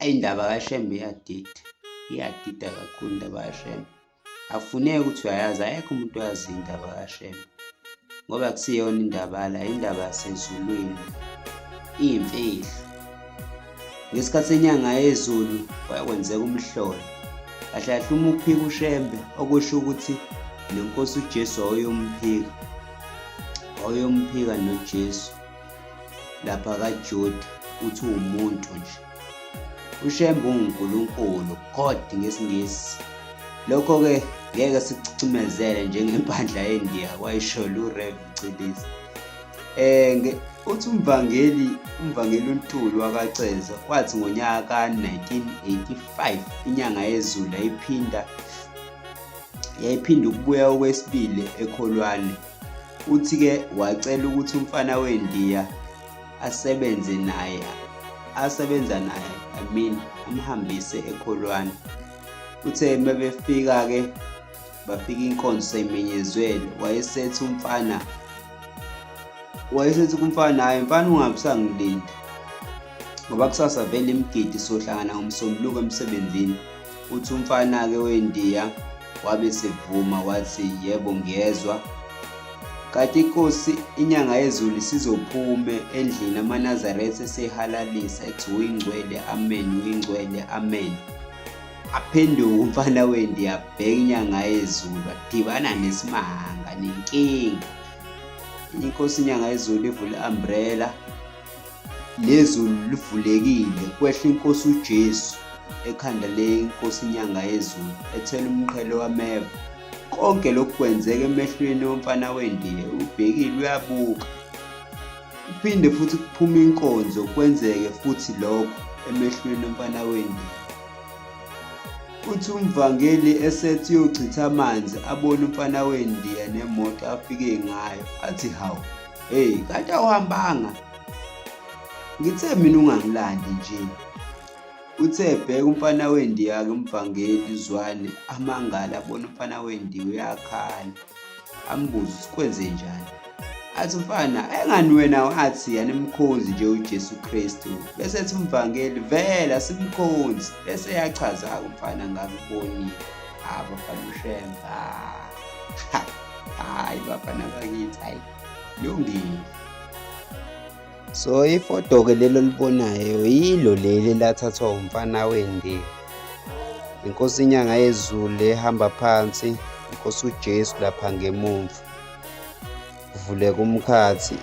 Indaba kaShembe iyadida kakhulu indaba kaShembe. Akufuneki ukuthi uyayazi, akekho umuntu oyaziyo indaba kaShembe ngoba akusiyona indaba la, indaba yasezulwini, iyimfihlo. Ngesikhathi senyanga yezulu kwakwenzeka umhlolo, kahle kahle uma uphika uShembe, okusho ukuthi nenkosi uJesu wawuyomphika noJesu lapha kaJuda, uthi uwumuntu nje. uShembe unguNkulunkulu, God ngesiNgisi. Lokho-ke ngeke sikucimezele njengempandla yeNdiya, kwayishola uRev Mcilisi. Uthi umvangeli uNtuli wakaCeza wathi ngonyaka ka-1985 inyanga yezulu yayiphinda ukubuya okwesibili ekholwane. Uthi-ke wacela ukuthi umfana weNdiya asebenza naye, amhambise ekholwane. Uthe uma befika-ke, bafika inkonzo seyimenyezwele, wayesethi kumfana, hhayi mfana, ungabisangilinda ngoba kusasa vele imigidi sohlangana ngoMsombuluko emsebenzini. Uthi umfana-ke weNdiya wabe sevuma, wathi yebo ngiyezwa, kanti inkosi inyanga yezulu isizophume endlini, amaNazaretha eseyihalalisa ethi uyingcwele, amen, uyingcwele, amen. Aphenduka umfana weNdiya abheka inyanga yezulu, adibana nesimanga, nenkinga. Inkosi inyanga yezulu ivula i-umbrella, nezulu livulekile, kwehla inkosi uJesu ekhanda lenkosi inyanga yezulu, ethela umqhele wameva. Konke lokhu kwenzeka emehlweni womfana weNdiya, ubhekile uyabuka. Kuphinde futhi kuphume inkonzo, kwenzeke futhi lokho emehlweni womfana weNdiya. Uthi umvangeli esethi uyochitha amanzi, abona umfana weNdiya nemoto afike ngayo, athi hawu, kanti awuhambanga? Ngithe mina ungangilandi nje. Uthe ebheka umfana weNdiya-ke umvangeli uZwane, amangala, abona umfana weNdiya uyakhala, ambuza ukuthi kwenze njani. Athi mfana, engani wena wathi yanimkhonzi nje uJesu Kristu? Bese ethi umvangeli, vele asimkhonzi. Bese yachaza-ke umfana, ngakubonile bafana uShembe, hayi bafana bakithi, hayi lungile. So ifoto-ke lelo libonayo yilo leli lathathwa umfana weNdiya, inkosi inyanga yezulu ehamba phansi, inkosi uJesu lapha ngemumva, kuvuleka umkhathi,